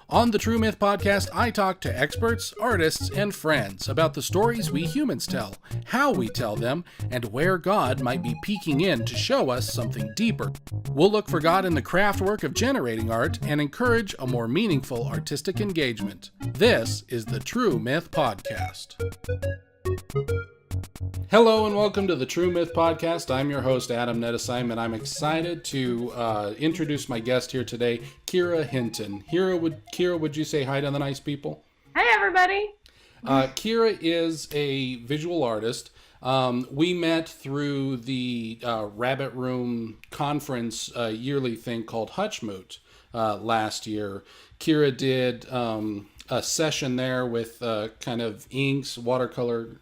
On the True Myth podcast, I talk to experts, artists, and friends about the stories we humans tell, how we tell them, and where God might be peeking in to show us something deeper. We'll look for God in the craft work of generating art and encourage a more meaningful artistic engagement. This is the True Myth podcast. Hello and welcome to the True Myth podcast. I'm your host, Adam Nettesheim, and I'm excited to introduce my guest here today, Kyra Hinton. Kyra, would you say hi to the nice people? Hey, everybody. Kyra is a visual artist. We met through the Rabbit Room conference yearly thing called Hutchmoot last year. Kyra did a session there with kind of inks, watercolor,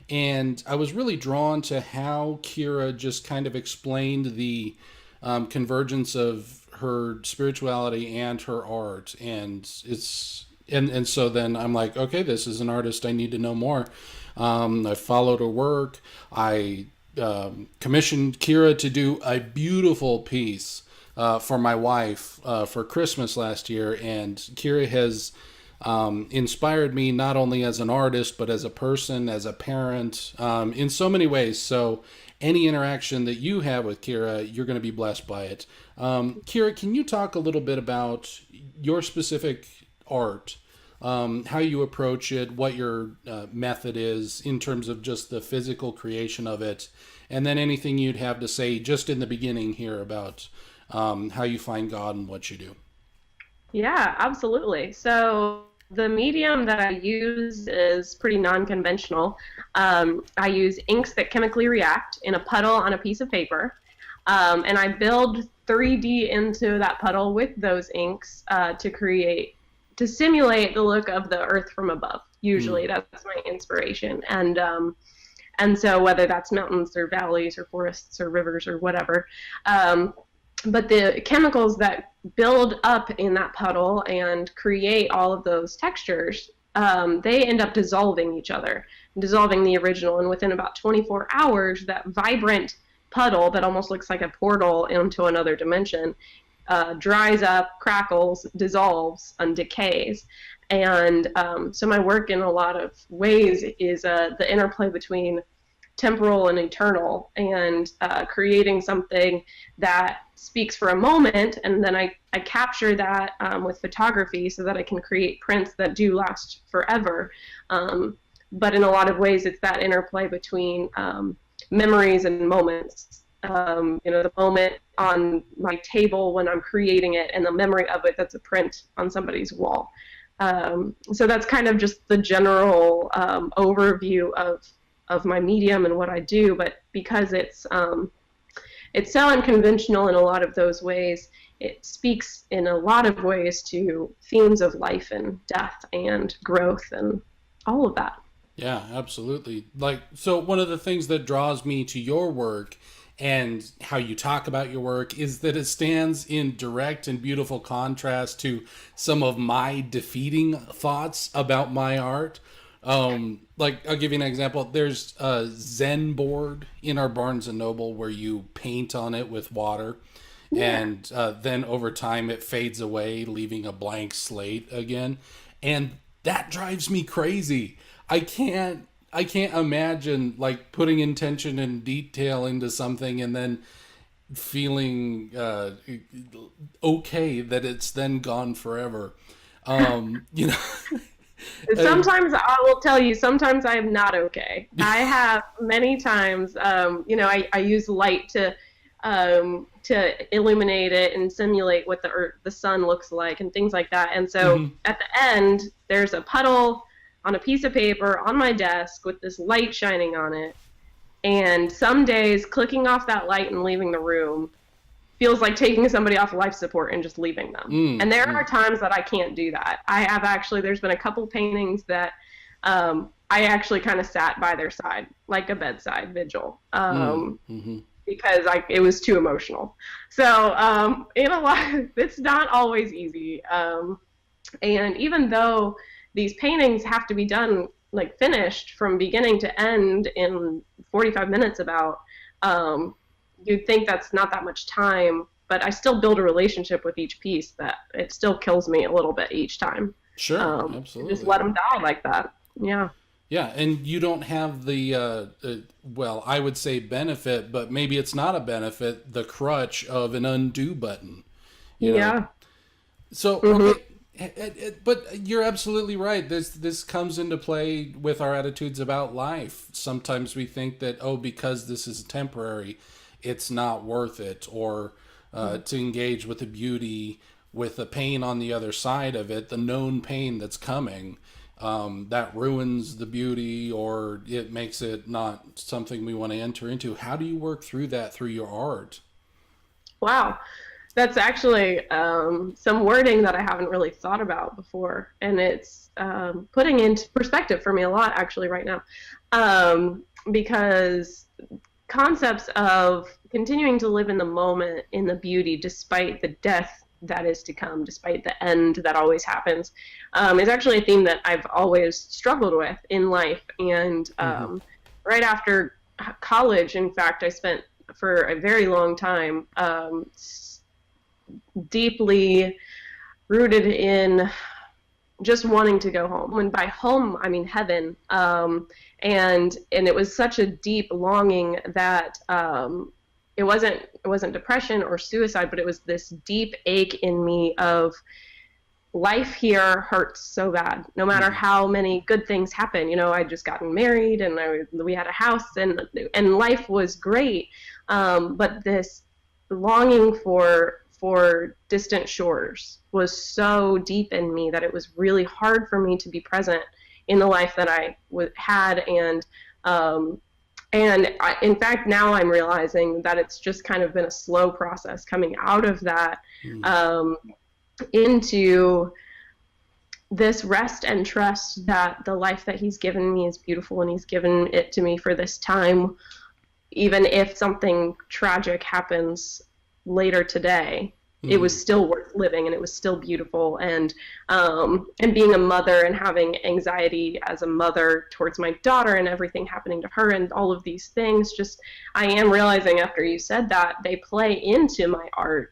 and I was really drawn to how Kyra just kind of explained the convergence of her spirituality and her art. And so then I'm like, okay, this is an artist I need to know more. I followed her work. I commissioned Kyra to do a beautiful piece for my wife for Christmas last year. And Kyra has inspired me not only as an artist, but as a person, as a parent, in so many ways. So any interaction that you have with Kyra, you're going to be blessed by it. Kyra, can you talk a little bit about your specific art, how you approach it, what your method is in terms of just the physical creation of it, and then anything you'd have to say just in the beginning here about how you find God and what you do? Yeah, absolutely. So the medium that I use is pretty non-conventional. I use inks that chemically react in a puddle on a piece of paper, and I build 3D into that puddle with those inks to simulate the look of the earth from above. Usually that's my inspiration. And so whether that's mountains or valleys or forests or rivers or whatever, but the chemicals that build up in that puddle and create all of those textures, they end up dissolving each other, dissolving the original. And within about 24 hours, that vibrant puddle that almost looks like a portal into another dimension dries up, crackles, dissolves, and decays. And so my work in a lot of ways is the interplay between temporal and eternal, and creating something that speaks for a moment, and then I capture that with photography so that I can create prints that do last forever. But in a lot of ways, it's that interplay between memories and moments. The moment on my table when I'm creating it, and the memory of it that's a print on somebody's wall. So that's kind of just the general overview of my medium and what I do, but because it's so unconventional in a lot of those ways, it speaks in a lot of ways to themes of life and death and growth and all of that. Yeah, absolutely. So one of the things that draws me to your work and how you talk about your work is that it stands in direct and beautiful contrast to some of my defeating thoughts about my art. I'll give you an example. There's a Zen board in our Barnes & Noble where you paint on it with water, and then over time it fades away, leaving a blank slate again. And that drives me crazy. I can't imagine putting intention and detail into something and then feeling okay that it's then gone forever. Sometimes I will tell you, sometimes I am not okay. I have many times, I use light to illuminate it and simulate what the sun looks like and things like that. And so at the end, there's a puddle on a piece of paper on my desk with this light shining on it. And some days, clicking off that light and leaving the room feels like taking somebody off life support and just leaving them. And there are times that I can't do that. There's been a couple paintings that I actually kind of sat by their side, like a bedside vigil, because it was too emotional. So it's not always easy. And even though these paintings have to be done, finished from beginning to end in 45 minutes about, you'd think that's not that much time, but I still build a relationship with each piece that it still kills me a little bit each time. Sure, Just absolutely. let them die like that. Yeah. Yeah, and you don't have well, I would say benefit, but maybe it's not a benefit, the crutch of an undo button, you know. Yeah. So, Hmm. okay, but you're absolutely right. This comes into play with our attitudes about life. Sometimes we think that, oh, because this is temporary, it's not worth it, or to engage with the beauty, with the pain on the other side of it, the known pain that's coming, that ruins the beauty, or it makes it not something we want to enter into. How do you work through that through your art? Wow. That's actually some wording that I haven't really thought about before, and it's putting into perspective for me a lot actually right now, because concepts of continuing to live in the moment, in the beauty, despite the death that is to come, despite the end that always happens, is actually a theme that I've always struggled with in life. And Mm-hmm. right after college, in fact, I spent for a very long time deeply rooted in just wanting to go home. And by home, I mean heaven. And it was such a deep longing that it wasn't depression or suicide, but it was this deep ache in me of life here hurts so bad. No matter Mm-hmm. how many good things happen, I'd just gotten married and we had a house and life was great. But this longing for distant shores was so deep in me that it was really hard for me to be present in the life that I had. And in fact, now I'm realizing that it's just kind of been a slow process coming out of that um, into this rest and trust that the life that he's given me is beautiful and he's given it to me for this time, even if something tragic happens later today. It Mm-hmm. was still worth living and it was still beautiful. And being a mother and having anxiety as a mother towards my daughter and everything happening to her and all of these things, just I am realizing after you said that they play into my art.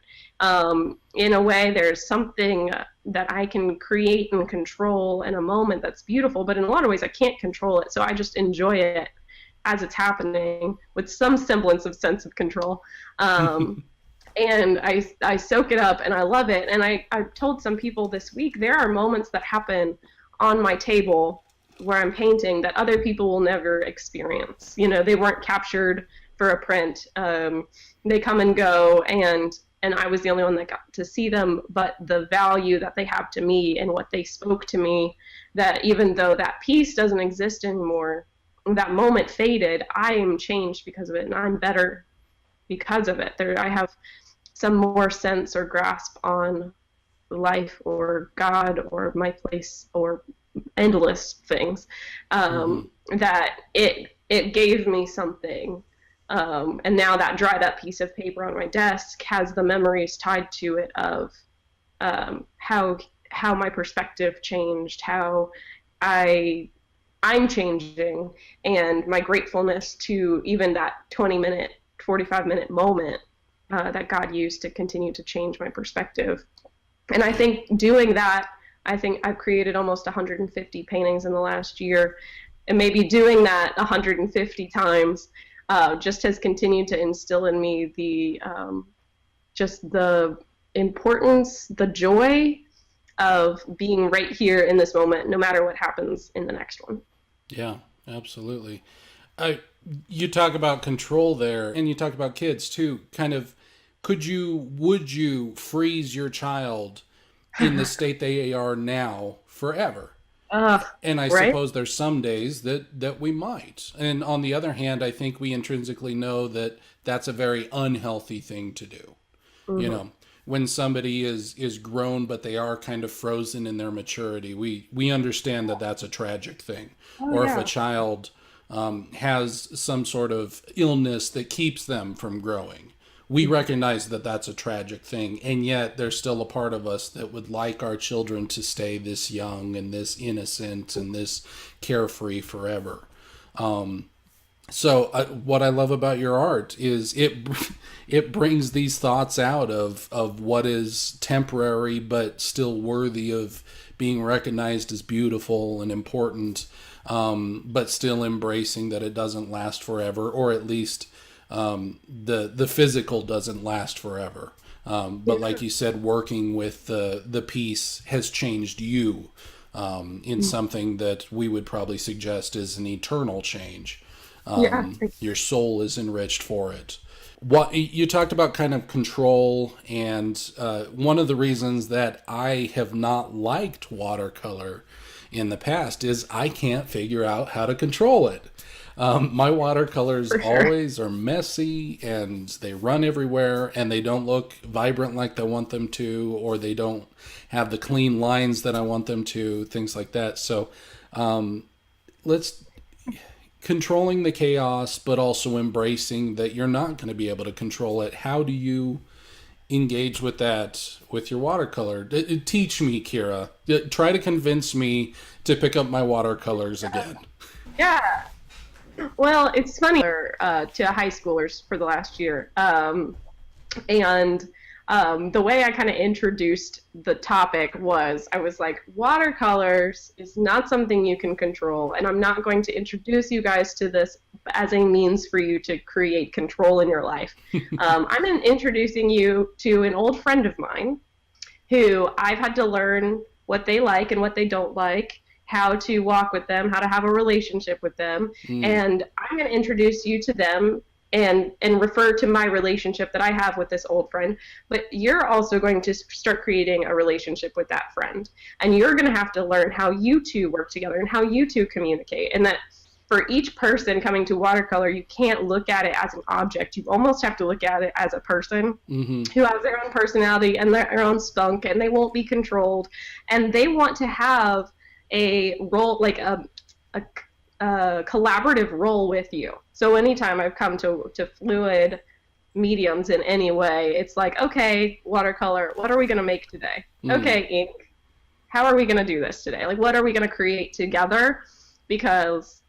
In a way, there's something that I can create and control in a moment that's beautiful, but in a lot of ways I can't control it, so I just enjoy it as it's happening with some semblance of sense of control. Um, and I soak it up and I love it. And I've told some people this week there are moments that happen on my table where I'm painting that other people will never experience. They weren't captured for a print. They come and go, and I was the only one that got to see them. But the value that they have to me and what they spoke to me, that even though that piece doesn't exist anymore, that moment faded, I am changed because of it, and I'm better because of it. I have some more sense or grasp on life or God or my place or endless things, Mm-hmm. that it gave me something. And now that dried up piece of paper on my desk has the memories tied to it of how my perspective changed, how I I'm changing, and my gratefulness to even that 20-minute, 45-minute moment that God used to continue to change my perspective. And I Yeah. think doing that, I think I've created almost 150 paintings in the last year, and maybe doing that 150 times just has continued to instill in me the just the importance, the joy of being right here in this moment, no matter what happens in the next one. Yeah, absolutely. I You talk about control there, and you talk about kids too. Kind of, would you freeze your child in the state they are now forever? And I Right? suppose there's some days that we might. And on the other hand, I think we intrinsically know that that's a very unhealthy thing to do. You Hmm. know, when somebody is grown but they are kind of frozen in their maturity, we understand that that's a tragic thing. Oh Or if a yeah. child has some sort of illness that keeps them from growing, we recognize that that's a tragic thing. And yet there's still a part of us that would like our children to stay this young and this innocent and this carefree forever. So what I love about your art is it brings these thoughts out of what is temporary but still worthy of being recognized as beautiful and important, but still embracing that it doesn't last forever, or at least the physical doesn't last forever. But like you said, working with the piece has changed you in something that we would probably suggest is an eternal change. Yeah. Your soul is enriched for it. What you talked about, kind of control, and one of the reasons that I have not liked watercolor in the past is I can't figure out how to control it. My watercolors always are messy, and they run everywhere, and they don't look vibrant like I want them to, or they don't have the clean lines that I want them to, things like that. So let's controlling the chaos, but also embracing that you're not going to be able to control it. How do you engage with that with your watercolor? Teach me, Kyra. Try to convince me to pick up my watercolors again. Yeah. Well, it's funny to high schoolers for the last year. And the way I kind of introduced the topic was I was like, watercolors is not something you can control, and I'm not going to introduce you guys to this as a means for you to create control in your life. I'm introducing you to an old friend of mine who I've had to learn what they like and what they don't like, how to walk with them, how to have a relationship with them, and I'm going to introduce you to them and refer to my relationship that I have with this old friend. But you're also going to start creating a relationship with that friend, and you're going to have to learn how you two work together and how you two communicate, and that for each person coming to watercolor, you can't look at it as an object. You almost have to look at it as a person who has their own personality and their own spunk, and they won't be controlled, and they want to have a role, like a collaborative role with you. So anytime I've come to fluid mediums in any way, it's like, okay, watercolor, what are we going to make today? Okay, ink, how are we going to do this today? Like, what are we going to create together? Because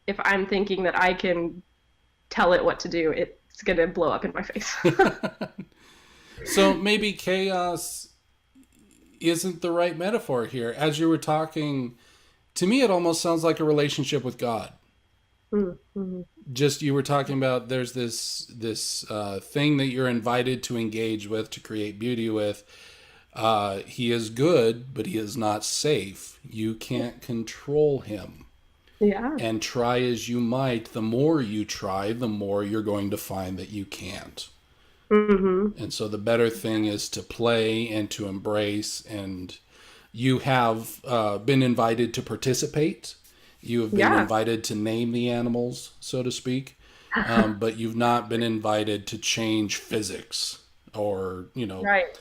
if I'm thinking that I can tell it what to do, it's going to blow up in my face. So maybe chaos isn't the right metaphor here. As you were talking, to me, it almost sounds like a relationship with God. Mm-hmm. Just, you were talking about there's this thing that you're invited to engage with, to create beauty with. He is good, but he is not safe. You can't control him. Yeah. And try as you might, the more you try, the more you're going to find that you can't. Mm-hmm. And so the better thing is to play and to embrace. And you have been invited to participate. You have been invited to name the animals, so to speak. But you've not been invited to change physics or, Right.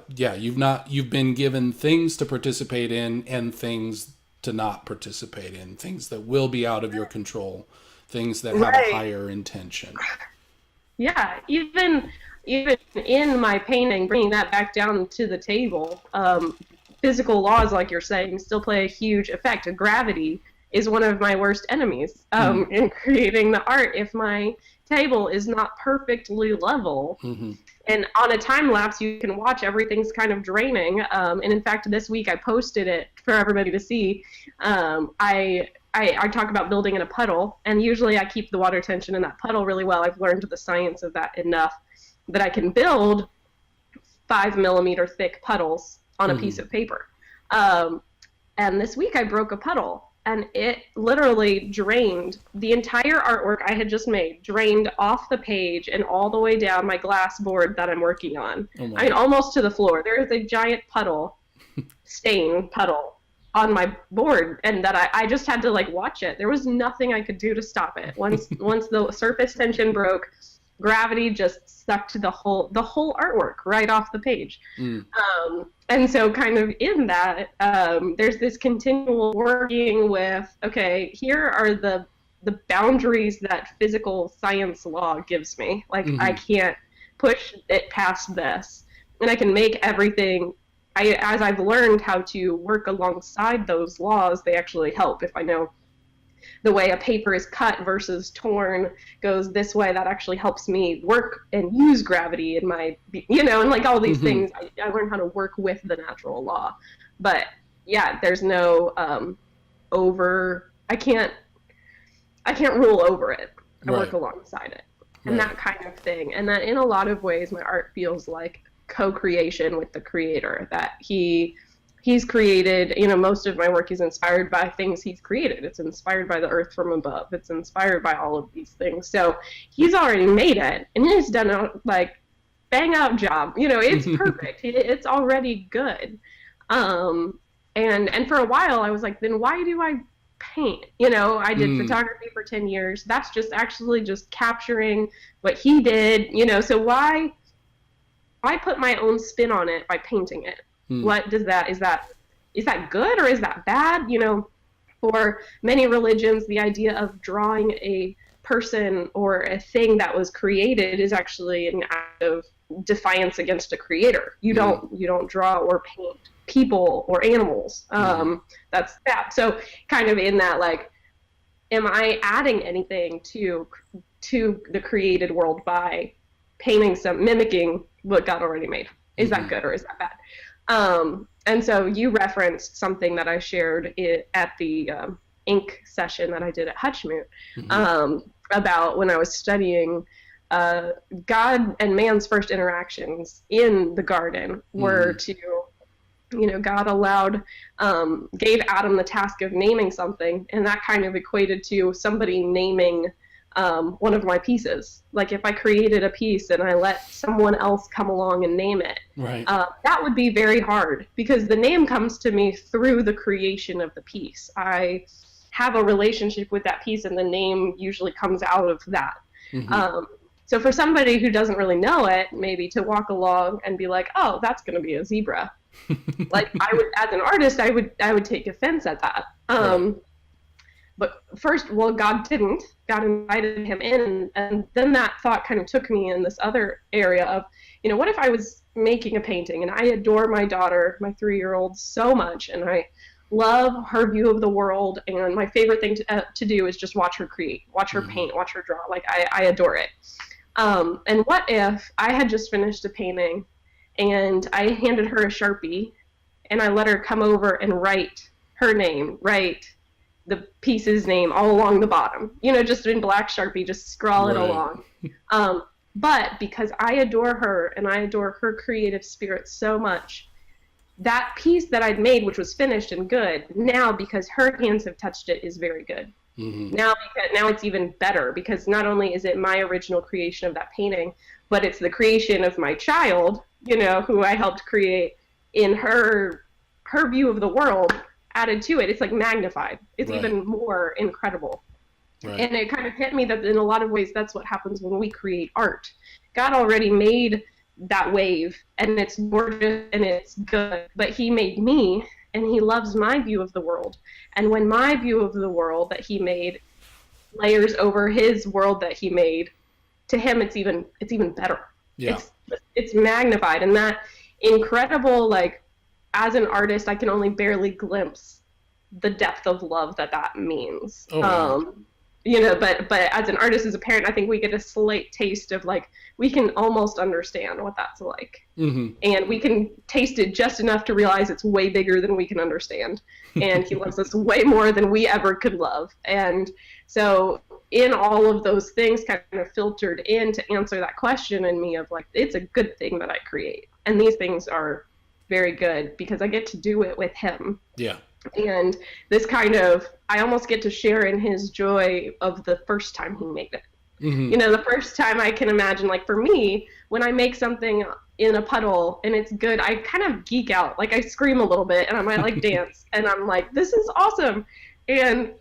You've been given things to participate in and things to not participate in, things that will be out of your control, things that have a higher intention. Yeah, even in my painting, bringing that back down to the table, physical laws, like you're saying, still play a huge effect. Gravity is one of my worst enemies in creating the art. If my table is not perfectly level, and on a time lapse, you can watch everything's kind of draining. And in fact, this week I posted it for everybody to see. I talk about building in a puddle, and usually I keep the water tension in that puddle really well. I've learned the science of that enough that I can build 5 millimeter thick puddles on a piece of paper. And this week I broke a puddle, and it literally drained the entire artwork I had just made, drained off the page and all the way down my glass board that I'm working on. I mean, almost to the floor. There is a giant puddle, stain puddle, on my board, and that I just had to watch it. There was nothing I could do to stop it. Once the surface tension broke, gravity just sucked the whole artwork right off the page. And so kind of in that, there's this continual working with, okay, here are the boundaries that physical science law gives me. I can't push it past this, and I can make everything. As I've learned how to work alongside those laws, they actually help if I know the way a paper is cut versus torn goes this way, that actually helps me work and use gravity in my, and like all these things. I learned how to work with the natural law. But yeah, there's no I can't rule over it. I work alongside it. And that kind of thing. And that in a lot of ways, my art feels like co-creation with the creator, that he's created, most of my work is inspired by things he's created. It's inspired by the earth from above. It's inspired by all of these things. So he's already made it, and he's done a bang out job. It's perfect. It's already good. And for a while I was like, then why do I paint? I did photography for 10 years. That's just actually just capturing what he did, so why put my own spin on it by painting it? What does that, is that good or is that bad? For many religions, the idea of drawing a person or a thing that was created is actually an act of defiance against a creator. You don't draw or paint people or animals. That's that. So kind of in that, am I adding anything to the created world by painting mimicking what God already made? Is that good or is that bad? And so you referenced something that I shared at the ink session that I did at Hutchmoot, about when I was studying God and man's first interactions in the garden were to, God gave Adam the task of naming something, and that kind of equated to somebody naming one of my pieces. Like if I created a piece and I let someone else come along and name it, that would be very hard, because the name comes to me through the creation of the piece. I have a relationship with that piece, and the name usually comes out of that. So for somebody who doesn't really know it, maybe to walk along and be like, oh, that's going to be a zebra. Like I would, as an artist, I would take offense at that. But first, well, God didn't. God invited him in, and then that thought kind of took me in this other area of, what if I was making a painting, and I adore my daughter, my 3-year-old, so much, and I love her view of the world, and my favorite thing to do is just watch her create, watch her paint, watch her draw. Like I adore it. And what if I had just finished a painting, and I handed her a Sharpie, and I let her come over and write her name, write the piece's name all along the bottom, just in black Sharpie, just scrawl it along. But because I adore her and I adore her creative spirit so much, that piece that I'd made, which was finished and good, now because her hands have touched it, is very good. Now it's even better, because not only is it my original creation of that painting, but it's the creation of my child, who I helped create, in her view of the world added to it. It's like magnified. It's even more incredible. And it kind of hit me that in a lot of ways that's what happens when we create art. God already made that wave, and it's gorgeous and it's good, but he made me, and he loves my view of the world. And when my view of the world that he made layers over his world that he made, to him it's even better. It's magnified. And that incredible, as an artist, I can only barely glimpse the depth of love that means. But as an artist, as a parent, I think we get a slight taste of we can almost understand what that's like. And we can taste it just enough to realize it's way bigger than we can understand. And he loves us way more than we ever could love. And so in all of those things kind of filtered in to answer that question in me of it's a good thing that I create. And these things are very good because I get to do it with him. And this kind of, I almost get to share in his joy of the first time he made it. The first time I can imagine, for me, when I make something in a puddle and it's good, I kind of geek out. I scream a little bit, and I might dance, and I'm like, this is awesome. And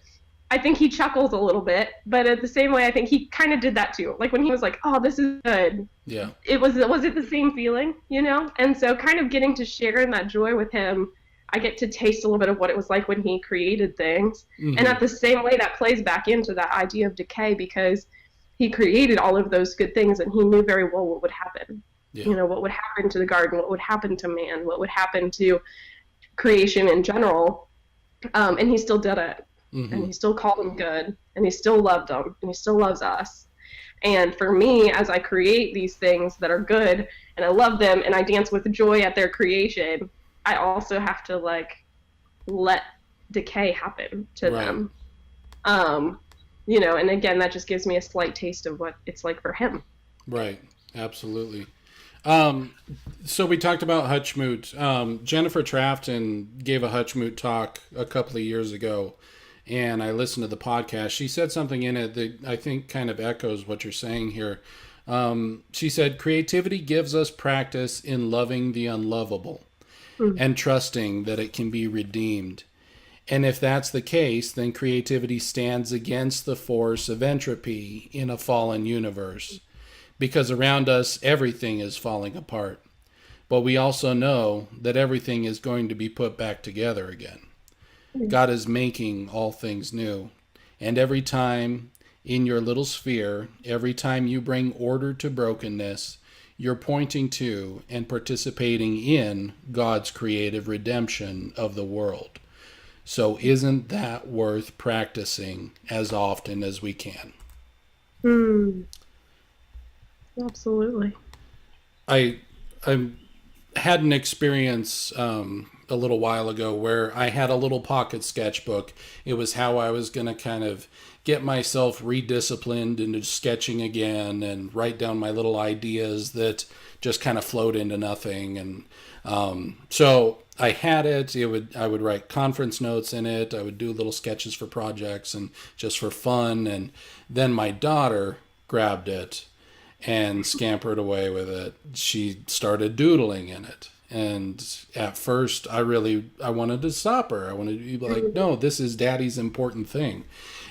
I think he chuckles a little bit, but at the same way, I think he kind of did that too. When he was like, oh, this is good. Was it the same feeling, And so kind of getting to share in that joy with him, I get to taste a little bit of what it was like when he created things. And at the same way, that plays back into that idea of decay, because he created all of those good things, and he knew very well what would happen. What would happen to the garden, what would happen to man, what would happen to creation in general. And he still did it. and he still called them good, and he still loved them, and he still loves us. And for me, as I create these things that are good and I love them and I dance with joy at their creation, I also have to like let decay happen to Right. them. Um, you know, and again, that just gives me a slight taste of what it's like for him. Right. Absolutely. Um, so we talked about Hutchmoot. Jennifer Trafton gave a Hutchmoot talk a couple of years ago, and I listened to the podcast. She said something in it that I think kind of echoes what you're saying here. She said, creativity gives us practice in loving the unlovable and trusting that it can be redeemed. And if that's the case, then creativity stands against the force of entropy in a fallen universe. Because around us, everything is falling apart. But we also know that everything is going to be put back together again. God is making all things new. And every time in your little sphere, every time you bring order to brokenness, you're pointing to and participating in God's creative redemption of the world. So isn't that worth practicing as often as we can? Absolutely. I had an experience a little while ago where I had a little pocket sketchbook. It was how I was going to kind of get myself redisciplined into sketching again and write down my little ideas that just kind of float into nothing. And so I had it. I would write conference notes in it. I would do little sketches for projects and just for fun. And then my daughter grabbed it and scampered away with it. She started doodling in it. And at first, I wanted to stop her. I wanted to be like, no, this is Daddy's important thing.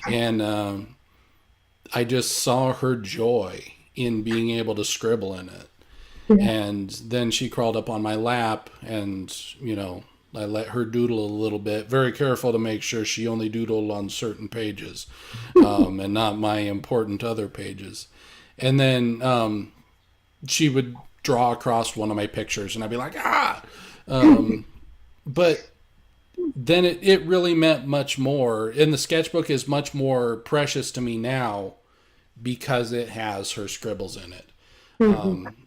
And I just saw her joy in being able to scribble in it. And then she crawled up on my lap and, I let her doodle a little bit, very careful to make sure she only doodled on certain pages and not my important other pages. And then she would draw across one of my pictures and I'd be like, but then it really meant much more. And the sketchbook is much more precious to me now because it has her scribbles in it.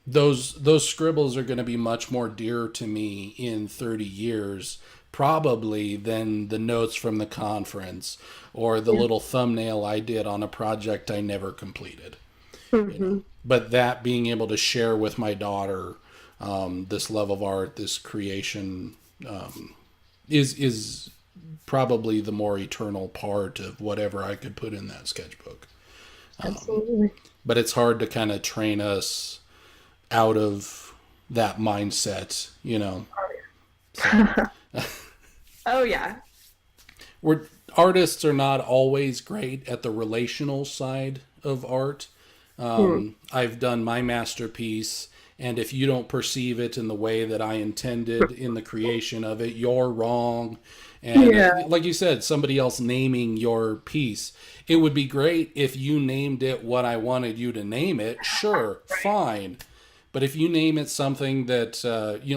Those scribbles are going to be much more dear to me in 30 years, probably, than the notes from the conference or the little thumbnail I did on a project I never completed. But that being able to share with my daughter this love of art, this creation, is probably the more eternal part of whatever I could put in that sketchbook. Absolutely. But it's hard to kind of train us out of that mindset, So, Oh, yeah. Artists are not always great at the relational side of art. I've done my masterpiece, and if you don't perceive it in the way that I intended in the creation of it, you're wrong. And like you said, somebody else naming your piece. It would be great if you named it what I wanted you to name it. Sure, fine. But if you name it something that,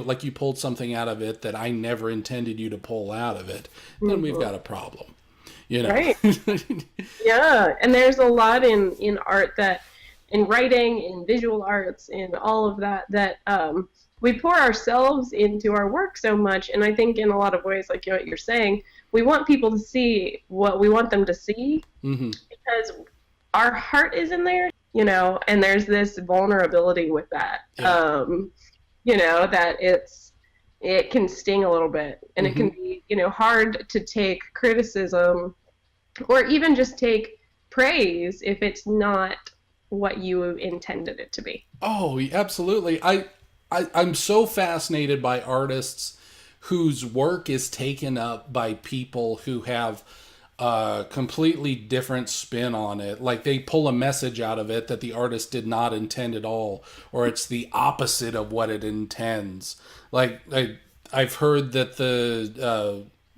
like you pulled something out of it that I never intended you to pull out of it, then we've got a problem. Right. Yeah. And there's a lot in art that, in writing, in visual arts, in all of that we pour ourselves into our work so much. And I think in a lot of ways, like what you're saying, we want people to see what we want them to see because our heart is in there, and there's this vulnerability with that, that it can sting a little bit and it can be, hard to take criticism or even just take praise if it's not what you intended it to be. Oh, absolutely. I'm so fascinated by artists whose work is taken up by people who have a completely different spin on it. Like they pull a message out of it that the artist did not intend at all, or it's the opposite of what it intends. Like I've heard that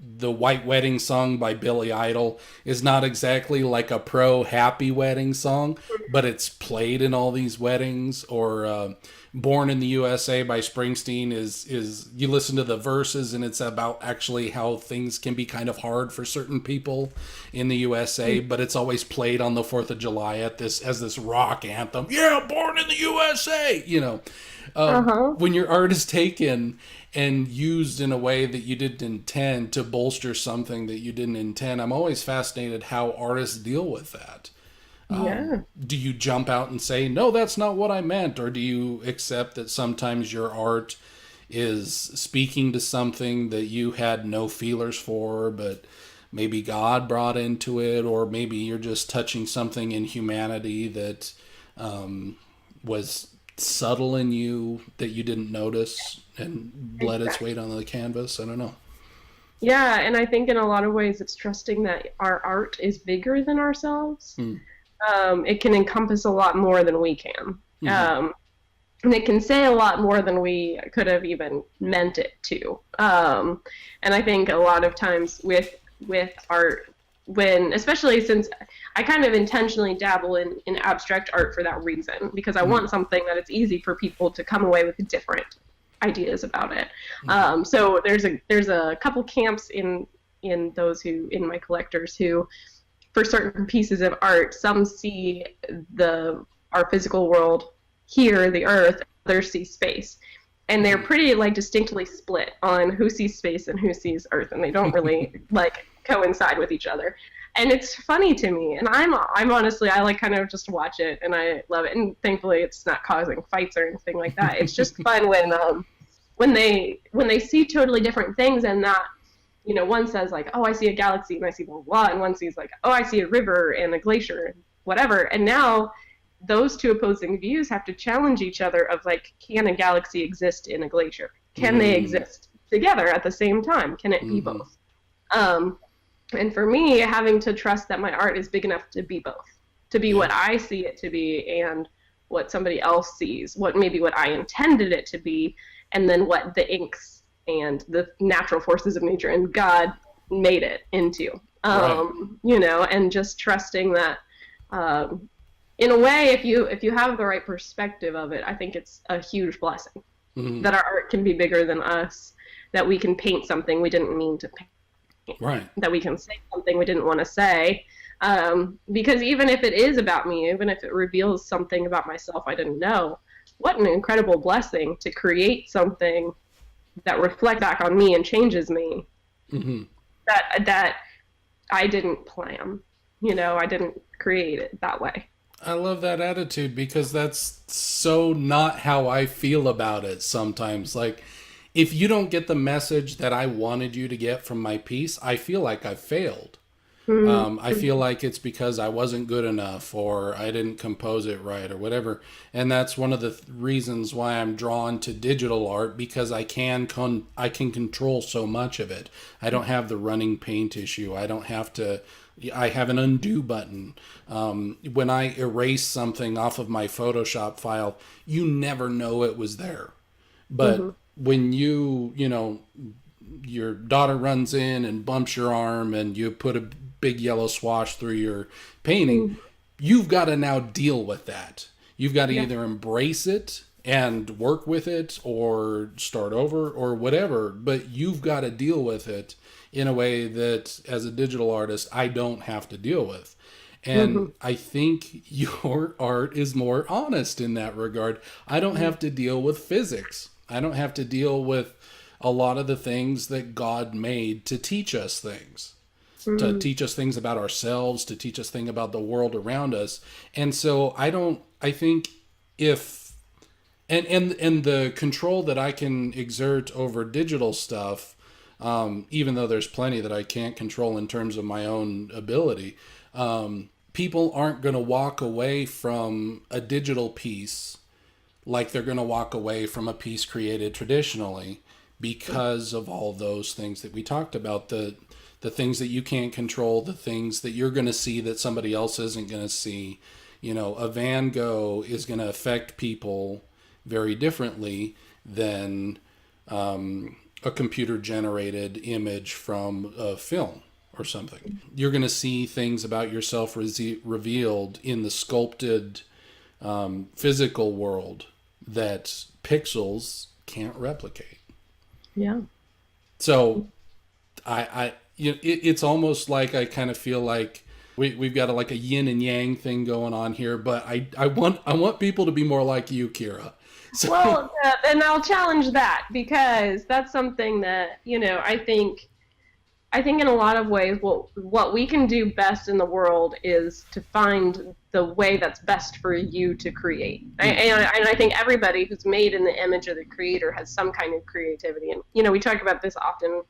the White Wedding Song by Billy Idol is not exactly like a pro happy wedding song, but it's played in all these weddings. Or Born in the USA by Springsteen is you listen to the verses and it's about actually how things can be kind of hard for certain people in the USA, but it's always played on the 4th of July at this as this rock anthem. Yeah, Born in the USA, when your art is taken and used in a way that you didn't intend to bolster something that you didn't intend. I'm always fascinated how artists deal with that. Do you jump out and say, no, that's not what I meant? Or do you accept that sometimes your art is speaking to something that you had no feelers for, but maybe God brought into it, or maybe you're just touching something in humanity that was subtle in you that you didn't notice and bled its weight on the canvas? I don't know. Yeah, and I think in a lot of ways it's trusting that our art is bigger than ourselves. It can encompass a lot more than we can. And it can say a lot more than we could have even meant it to. And I think a lot of times with art, especially since I kind of intentionally dabble in abstract art for that reason, because I want something that it's easy for people to come away with different ideas about it. So there's a couple camps in those who, in my collectors, who for certain pieces of art, some see our physical world here, the earth, others see space. And they're pretty distinctly split on who sees space and who sees earth, and they don't really coincide with each other. And it's funny to me, and I'm honestly, I kind of just watch it and I love it, and thankfully it's not causing fights or anything like that. It's just fun when they see totally different things, and that, one says oh, I see a galaxy and I see blah, blah, blah, and one sees oh, I see a river and a glacier and whatever. And now those two opposing views have to challenge each other of can a galaxy exist in a glacier? Can they exist together at the same time? Can it be both? And for me, having to trust that my art is big enough to be both, to be what I see it to be and what somebody else sees, what I intended it to be, and then what the inks and the natural forces of nature and God made it into. And just trusting that, in a way, if you have the right perspective of it, I think it's a huge blessing that our art can be bigger than us, that we can paint something we didn't mean to paint, that we can say something we didn't want to say, because even if it is about me, even if it reveals something about myself I didn't know, what an incredible blessing to create something that reflects back on me and changes me, that I didn't plan. I didn't create it that way. I love that attitude, because that's so not how I feel about it sometimes. If you don't get the message that I wanted you to get from my piece, I feel like I've failed. I feel like it's because I wasn't good enough, or I didn't compose it right, or whatever. And that's one of the reasons why I'm drawn to digital art, because I can control so much of it. I don't have the running paint issue. I have an undo button. When I erase something off of my Photoshop file, you never know it was there. But when your daughter runs in and bumps your arm and you put a big yellow swash through your painting, you've got to now deal with that. You've got to either embrace it and work with it, or start over, or whatever, but you've got to deal with it in a way that, as a digital artist, I don't have to deal with. And I think your art is more honest in that regard. I don't have to deal with physics. I don't have to deal with a lot of the things that God made to teach us things, to teach us things about ourselves, to teach us things about the world around us. And so I think if, and the control that I can exert over digital stuff, even though there's plenty that I can't control in terms of my own ability, people aren't going to walk away from a digital piece like they're going to walk away from a piece created traditionally, because of all those things that we talked about, the things that you can't control, the things that you're going to see that somebody else isn't going to see. A Van Gogh is going to affect people very differently than a computer generated image from a film or something. You're going to see things about yourself revealed in the sculpted physical world that pixels can't replicate. Yeah. So it's almost like I kind of feel like we've got like a yin and yang thing going on here, but I want people to be more like you, Kyra. So. Well, and I'll challenge that, because that's something that, I think in a lot of ways, what we can do best in the world is to find the way that's best for you to create. And I think everybody who's made in the image of the creator has some kind of creativity. And, we talk about this often.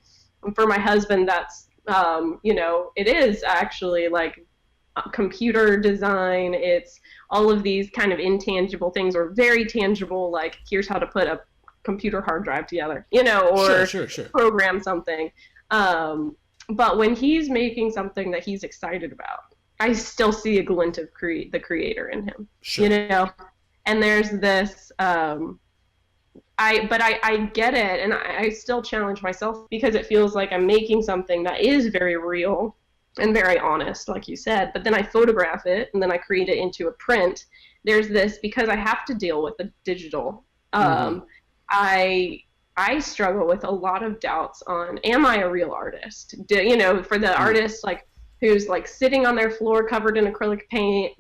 For my husband, that's, it is actually like computer design. It's all of these kind of intangible things, or very tangible, like here's how to put a computer hard drive together, or sure. program something. But when he's making something that he's excited about, I still see a glint of the creator in him, and there's this, I get it, and I still challenge myself, because it feels like I'm making something that is very real and very honest, like you said, but then I photograph it and then I create it into a print. There's this, because I have to deal with the digital, I struggle with a lot of doubts on, am I a real artist? For the artist, like, who's like sitting on their floor covered in acrylic paint,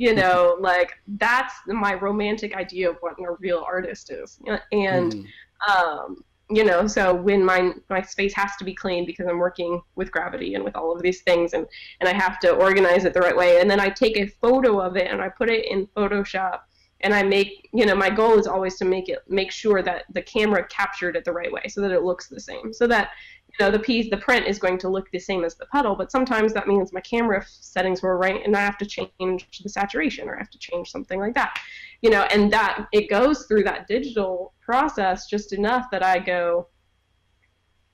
like, that's my romantic idea of what a real artist is. And, so when my space has to be clean because I'm working with gravity and with all of these things, and I have to organize it the right way, and then I take a photo of it and I put it in Photoshop, and I make, my goal is always to make sure that the camera captured it the right way, so that it looks the same, so that, the print is going to look the same as the puddle, but sometimes that means my camera settings were right and I have to change the saturation, or I have to change something like that, and that it goes through that digital process just enough that I go,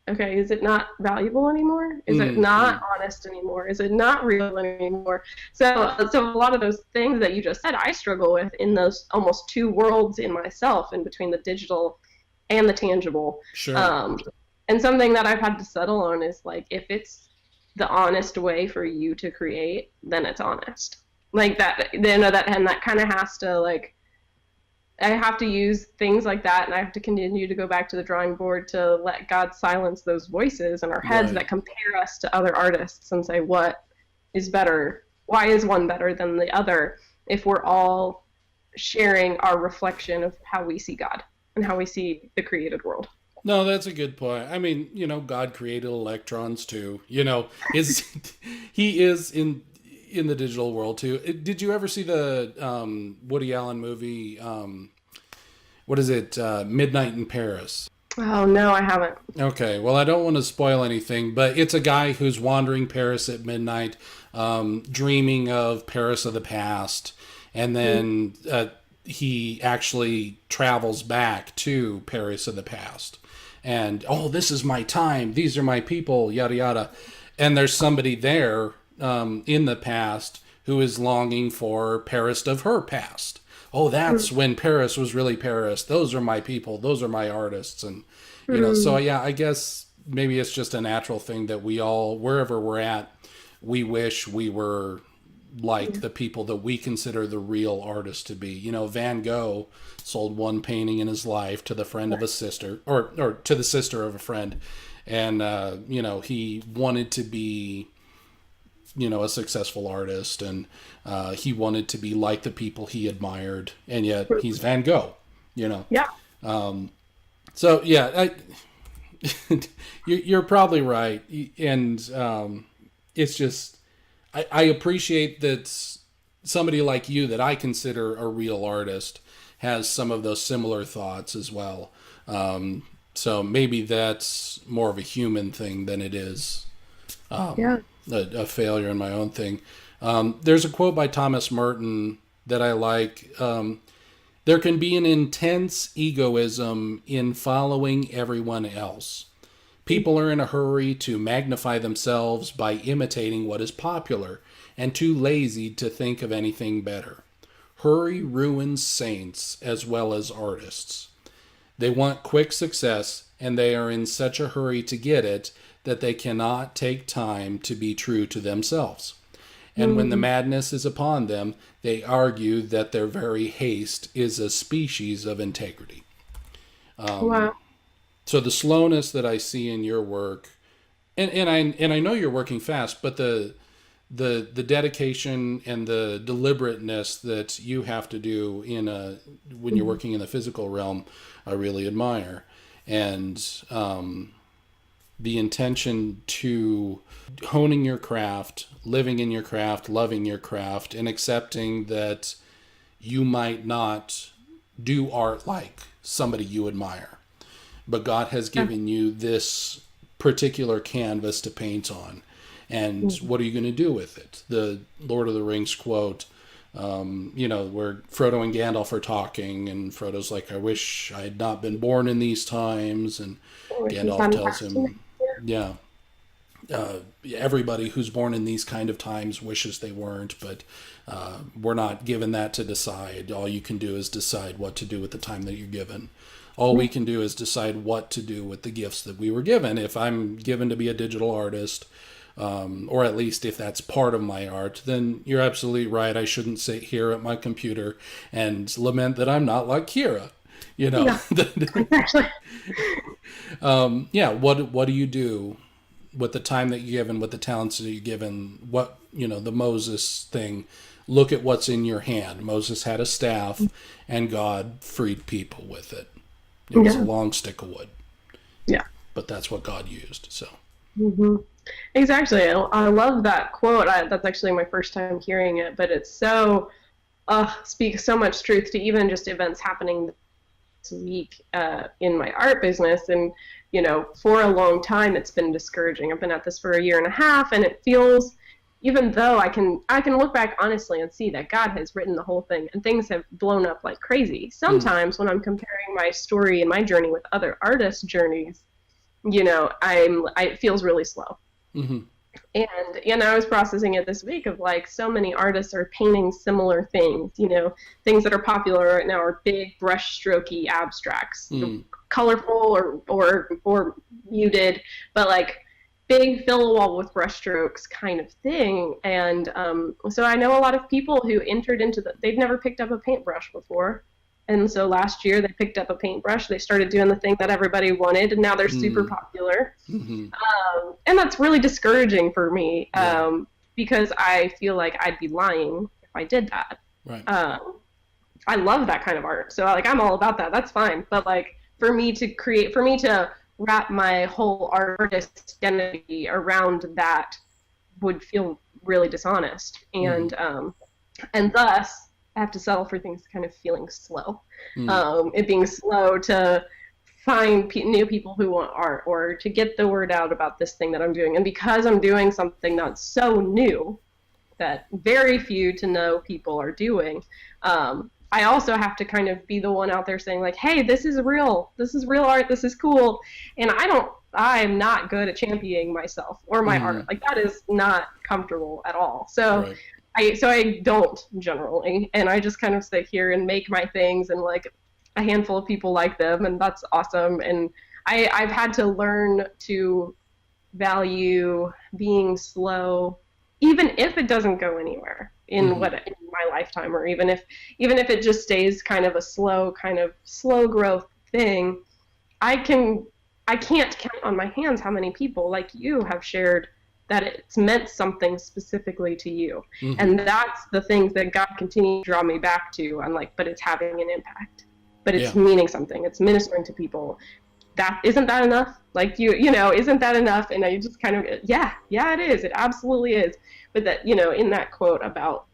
okay, is it not valuable anymore? Is it not honest anymore? Is it not real anymore? So a lot of those things that you just said, I struggle with in those almost two worlds in myself, in between the digital and the tangible. Sure. And something that I've had to settle on is, like, if it's the honest way for you to create, then it's honest. Like that, and that kind of has to, like, I have to use things like that, and I have to continue to go back to the drawing board to let God silence those voices in our heads that compare us to other artists, and say, what is better? Why is one better than the other, if we're all sharing our reflection of how we see God and how we see the created world? No, that's a good point. I mean, God created electrons too. He is in the digital world too. Did you ever see the Woody Allen movie? What is it? Midnight in Paris. Oh, no, I haven't. Okay, well, I don't want to spoil anything, but it's a guy who's wandering Paris at midnight, dreaming of Paris of the past, and then he actually travels back to Paris of the past. And, this is my time, these are my people, yada yada. And there's somebody there in the past who is longing for Paris of her past. Oh, that's when Paris was really Paris. Those are my people. Those are my artists. And, so yeah, I guess maybe it's just a natural thing that we all, wherever we're at, we wish we were like the people that we consider the real artists to be. Van Gogh sold one painting in his life to the friend of a sister, or to the sister of a friend. And, he wanted to be, a successful artist, and he wanted to be like the people he admired, and yet he's Van Gogh, Yeah. So yeah, you're probably right. And it's just, I appreciate that somebody like you that I consider a real artist has some of those similar thoughts as well. So maybe that's more of a human thing than it is a failure in my own thing. There's a quote by Thomas Merton that I like. There can be an intense egoism in following everyone else. People are in a hurry to magnify themselves by imitating what is popular, and too lazy to think of anything better. Hurry ruins saints as well as artists. They want quick success and they are in such a hurry to get it that they cannot take time to be true to themselves. And when the madness is upon them, they argue that their very haste is a species of integrity. Wow. So the slowness that I see in your work, and I know you're working fast, but the dedication and the deliberateness that you have to do when you're working in the physical realm, I really admire. And the intention to honing your craft, living in your craft, loving your craft, and accepting that you might not do art like somebody you admire, but God has given you this particular canvas to paint on. And what are you going to do with it? The Lord of the Rings quote, where Frodo and Gandalf are talking, and Frodo's like, I wish I had not been born in these times. And Gandalf tells him, everybody who's born in these kind of times wishes they weren't, but we're not given that to decide. All you can do is decide what to do with the time that you're given. All we can do is decide what to do with the gifts that we were given. If I'm given to be a digital artist, or at least if that's part of my art, then you're absolutely right. I shouldn't sit here at my computer and lament that I'm not like Kyra. Yeah, exactly. What do you do with the time that you're given, with the talents that you're given? What, the Moses thing, look at what's in your hand. Moses had a staff, and God freed people with it. It was a long stick of wood. Yeah. But that's what God used, so. Mm-hmm. Exactly. I love that quote. That's actually my first time hearing it, but it's so, speaks so much truth to even just events happening this week in my art business. And, for a long time, it's been discouraging. I've been at this for a year and a half, and it feels, even though I can look back honestly and see that God has written the whole thing and things have blown up like crazy. Sometimes when I'm comparing my story and my journey with other artists' journeys, it feels really slow. Mm-hmm. And I was processing it this week of like so many artists are painting similar things, things that are popular right now are big brush strokey abstracts, colorful or muted, but like big fill a wall with brush strokes kind of thing. And so I know a lot of people who entered into they've never picked up a paintbrush before. And so last year they picked up a paintbrush, they started doing the thing that everybody wanted, and now they're super popular. Mm-hmm. And that's really discouraging for me because I feel like I'd be lying if I did that. Right. I love that kind of art. So I'm all about that. That's fine. But for me to wrap my whole artist identity around that would feel really dishonest. And thus I have to settle for things kind of feeling slow. It being slow to find new people who want art or to get the word out about this thing that I'm doing. And because I'm doing something that's so new that very few to no people are doing, I also have to kind of be the one out there saying like, hey, this is real art, this is cool. And I'm not good at championing myself or my art. Like that is not comfortable at all. So right. I don't generally, and I just kind of sit here and make my things, and like a handful of people like them, and that's awesome. And I've had to learn to value being slow, even if it doesn't go anywhere in in my lifetime, or even if it just stays kind of a slow growth thing. I can't count on my hands how many people like you have shared that it's meant something specifically to you. And that's the things that God continues to draw me back to. I'm like, but it's having an impact. But it's meaning something. It's ministering to people. Isn't that enough? Like, isn't that enough? And I just kind of, yeah, it is. It absolutely is. But that, in that quote about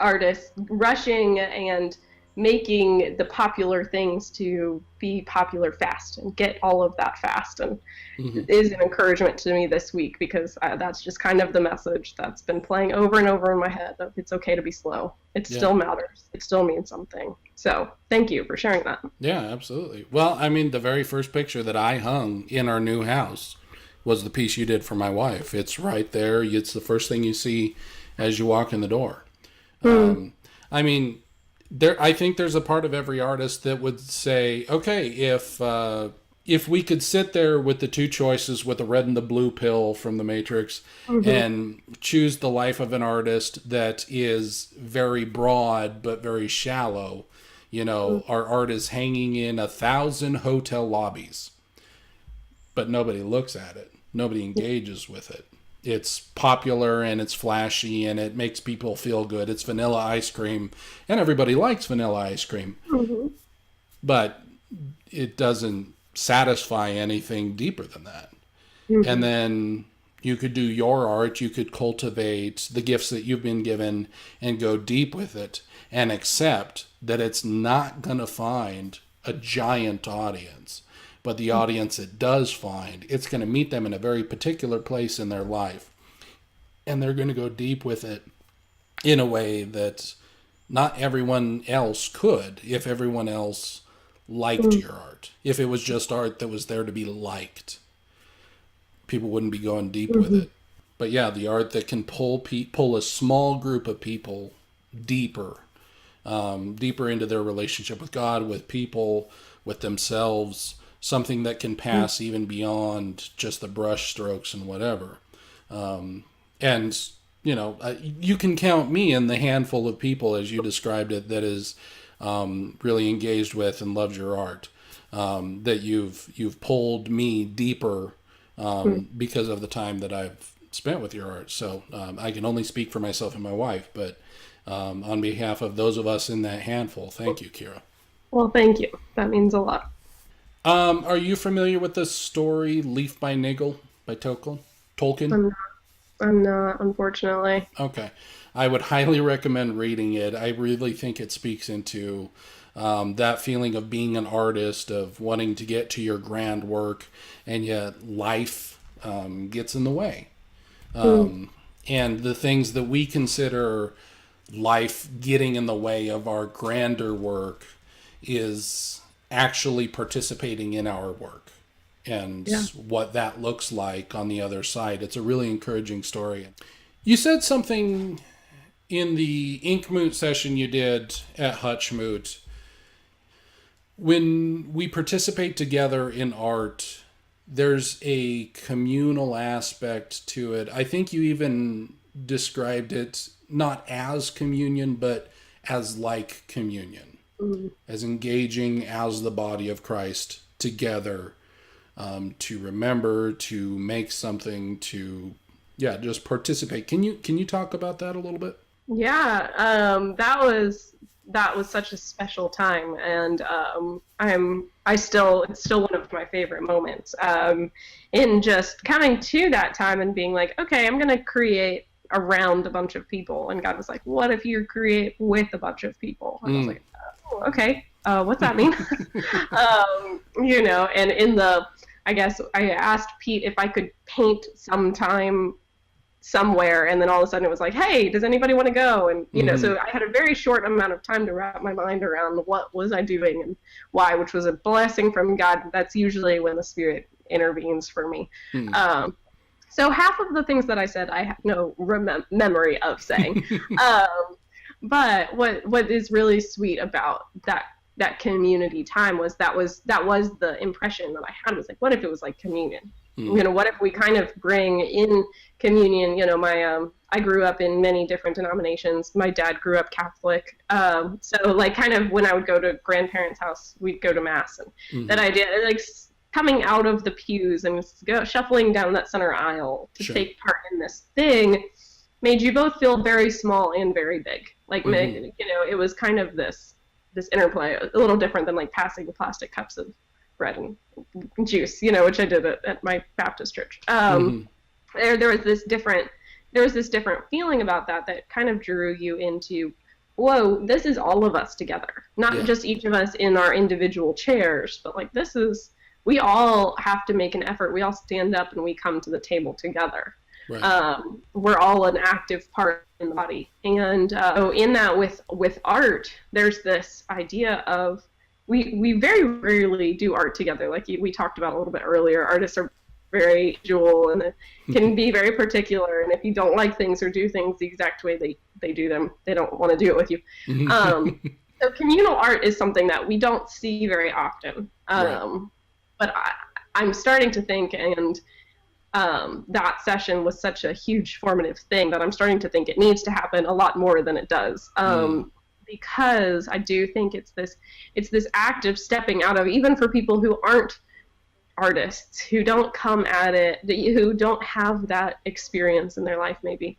artists rushing and making the popular things to be popular fast and get all of that fast, and is an encouragement to me this week, because that's just kind of the message that's been playing over and over in my head, that it's okay to be slow. It still matters. It still means something. So thank you for sharing that. Yeah, absolutely. Well, I mean, the very first picture that I hung in our new house was the piece you did for my wife. It's right there. It's the first thing you see as you walk in the door. I mean, I think there's a part of every artist that would say, okay, if if we could sit there with the two choices, with the red and the blue pill from the Matrix, and choose the life of an artist that is very broad but very shallow, our art is hanging in 1,000 hotel lobbies, but nobody looks at it. Nobody engages with it. It's popular and it's flashy and it makes people feel good. It's vanilla ice cream, and everybody likes vanilla ice cream. But it doesn't satisfy anything deeper than that. And then you could do your art, you could cultivate the gifts that you've been given and go deep with it and accept that it's not going to find a giant audience. But the audience it does find, it's going to meet them in a very particular place in their life. And they're going to go deep with it in a way that not everyone else could, if everyone else liked your art. If it was just art that was there to be liked, people wouldn't be going deep with it. But yeah, the art that can pull a small group of people deeper into their relationship with God, with people, with themselves, something that can pass even beyond just the brush strokes and whatever. And, you can count me in the handful of people, as you described it, that is really engaged with and loves your art. That you've pulled me deeper because of the time that I've spent with your art. So I can only speak for myself and my wife, but on behalf of those of us in that handful, thank you, Kyra. Well, thank you. That means a lot. Are you familiar with the story Leaf by Niggle by Tolkien? I'm not, unfortunately. Okay. I would highly recommend reading it. I really think it speaks into that feeling of being an artist, of wanting to get to your grand work, and yet life gets in the way. And the things that we consider life getting in the way of our grander work is actually participating in our work and what that looks like on the other side. It's a really encouraging story. You said something in the Inkmoot session you did at Hutchmoot. When we participate together in art, there's a communal aspect to it. I think you even described it not as communion, but as like communion. As engaging as the body of Christ together, to remember, to make something, to just participate. Can you talk about that a little bit? Yeah, that was such a special time, and it's still one of my favorite moments. In just coming to that time and being like, okay, I'm gonna create around a bunch of people, and God was like, what if you create with a bunch of people? And I was like, oh, okay, what's that mean? And I guess I asked Pete if I could paint sometime somewhere, and then all of a sudden it was like, hey, does anybody want to go? And so I had a very short amount of time to wrap my mind around what was I doing and why, which was a blessing from God. That's usually when the Spirit intervenes for me. So half of the things that I said I have no memory of saying. But what is really sweet about that community time was that was the impression that I had, was like, what if it was like communion? What if we kind of bring in communion? I grew up in many different denominations. My dad grew up Catholic. So like kind of when I would go to grandparents' house, we'd go to mass, and that idea, like coming out of the pews and shuffling down that center aisle to take part in this thing made you both feel very small and very big. Like, it was kind of this interplay, a little different than like passing plastic cups of bread and juice, which I did at my Baptist church. There was this different feeling about that kind of drew you into, whoa, this is all of us together, not just each of us in our individual chairs, but like we all have to make an effort. We all stand up and we come to the table together. Right. We're all an active part in the body. And in that with art, there's this idea of we very rarely do art together. Like we talked about a little bit earlier, artists are very visual and can be very particular. And if you don't like things or do things the exact way they do them, they don't want to do it with you. So communal art is something that we don't see very often. Right. But I'm starting to think, and that session was such a huge formative thing that I'm starting to think it needs to happen a lot more than it does. Mm. Because I do think it's this act of stepping out of, even for people who aren't artists, who don't come at it, who don't have that experience in their life maybe.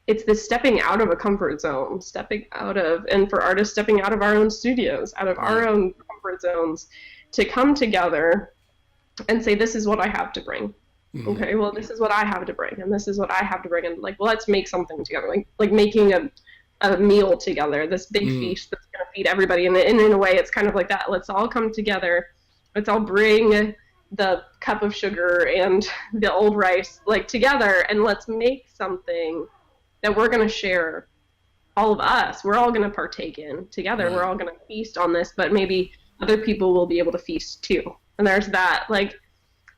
It's this stepping out of a comfort zone, stepping out of, and for artists, stepping out of our own studios, out of our Right. own comfort zones, to come together and say, this is what I have to bring. Mm. Okay, well, this is what I have to bring, and this is what I have to bring, and like, well, let's make something together, like making a meal together, this big Mm. feast that's going to feed everybody. And in a way, it's kind of like that. Let's all come together. Let's all bring the cup of sugar and the old rice like together, and let's make something that we're going to share. All of us, we're all going to partake in together. We're Right. all going to feast on this, but maybe other people will be able to feast too. And there's that, like,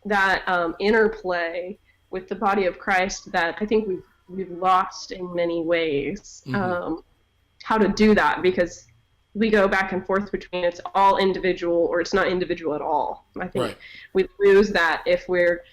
that interplay with the body of Christ that I think we've lost in many ways. Mm-hmm. How to do that, because we go back and forth between it's all individual or it's not individual at all. I think Right. we lose that if we're.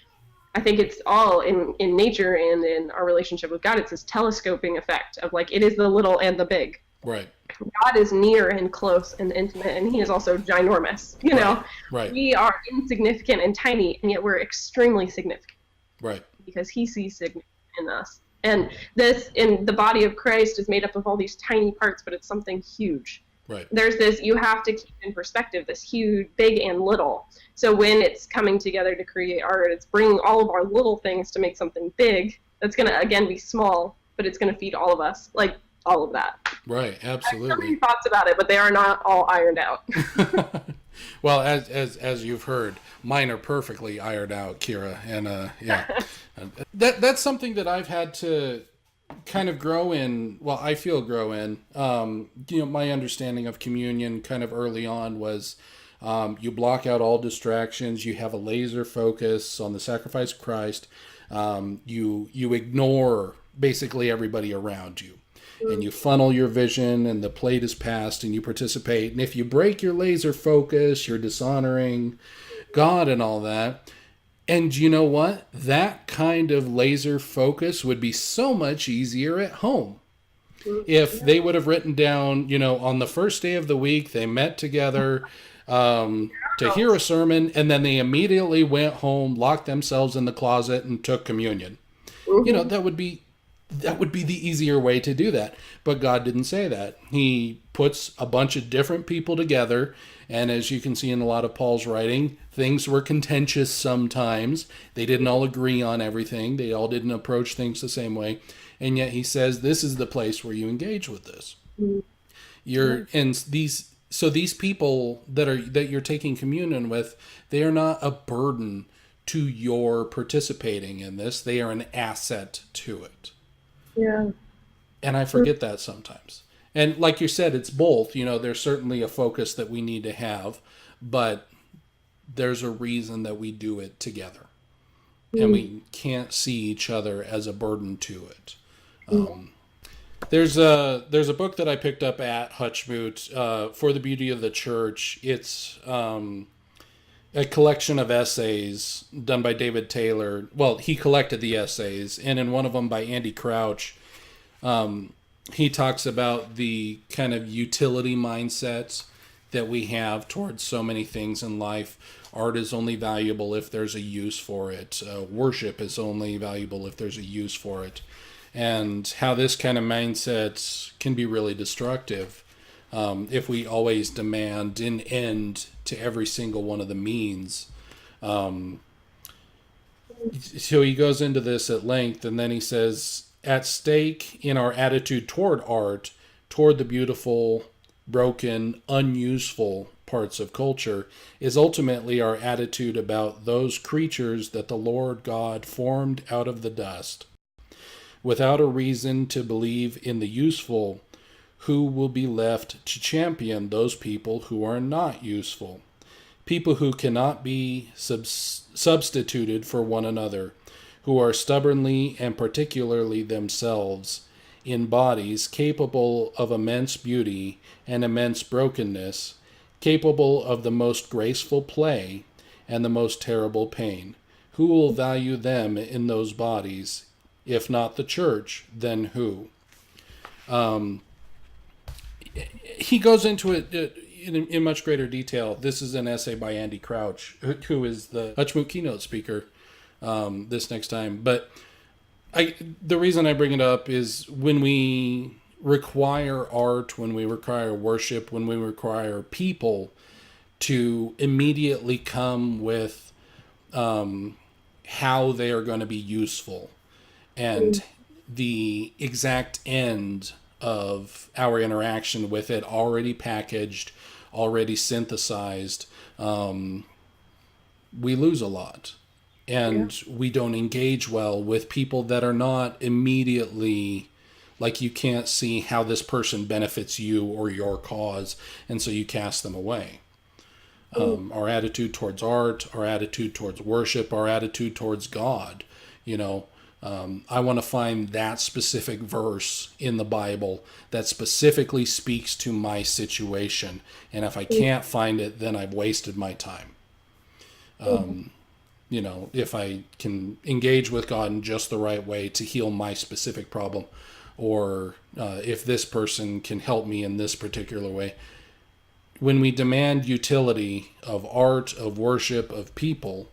I think it's all in nature and in our relationship with God. It's this telescoping effect of like it is the little and the big. Right. God is near and close and intimate, and He is also ginormous. You know, Right. we are insignificant and tiny, and yet we're extremely significant Right. because He sees significance in us. And this, in the body of Christ, is made up of all these tiny parts, but it's something huge. Right. There's this, you have to keep in perspective this huge, big and little. So when it's coming together to create art, it's bringing all of our little things to make something big that's going to, again, be small, but it's going to feed all of us, like all of that. Right. I have so many Absolutely. thoughts about it, but they are not all ironed out. Well, as you've heard, mine are perfectly ironed out, Kyra, and yeah, that's something that I've had to kind of grow in. Well, I feel grow in. My understanding of communion kind of early on was you block out all distractions. You have a laser focus on the sacrifice of Christ. You ignore basically everybody around you. And you funnel your vision, and the plate is passed, and you participate. And if you break your laser focus, you're dishonoring God and all that. And you know what? That kind of laser focus would be so much easier at home. If they would have written down, on the first day of the week, they met together to hear a sermon, and then they immediately went home, locked themselves in the closet, and took communion. That would be the easier way to do that. But God didn't say that. He puts a bunch of different people together. And as you can see in a lot of Paul's writing, things were contentious sometimes. They didn't all agree on everything. They all didn't approach things the same way. And yet he says, this is the place where you engage with this. These people that you're taking communion with, they are not a burden to your participating in this. They are an asset to it. Yeah. And I forget that sometimes. And like you said, it's both. There's certainly a focus that we need to have, but there's a reason that we do it together. And we can't see each other as a burden to it. There's a book that I picked up at Hutchmoot, For the Beauty of the Church. It's a collection of essays done by David Taylor. Well, he collected the essays, and in one of them by Andy Crouch, he talks about the kind of utility mindsets that we have towards so many things in life. Art is only valuable if there's a use for it. Worship is only valuable if there's a use for it. And how this kind of mindset can be really destructive if we always demand an end to every single one of the means. So he goes into this at length, and then he says, at stake in our attitude toward art, toward the beautiful, broken, unuseful parts of culture, is ultimately our attitude about those creatures that the Lord God formed out of the dust. Without a reason to believe in the useful, who will be left to champion those people who are not useful? People who cannot be substituted for one another, who are stubbornly and particularly themselves, in bodies capable of immense beauty and immense brokenness, capable of the most graceful play and the most terrible pain. Who will value them in those bodies? If not the church, then who? He goes into it in much greater detail. This is an essay by Andy Crouch, who is the Hutchmoot keynote speaker this next time. But the reason I bring it up is when we require art, when we require worship, when we require people to immediately come with how they are going to be useful and the exact end of our interaction with it already packaged, already synthesized, we lose a lot. And we don't engage well with people that are not immediately, like, you can't see how this person benefits you or your cause, and so you cast them away. Our attitude towards art, our attitude towards worship, our attitude towards God, I want to find that specific verse in the Bible that specifically speaks to my situation. And if I can't find it, then I've wasted my time. If I can engage with God in just the right way to heal my specific problem, or if this person can help me in this particular way. When we demand utility of art, of worship, of people,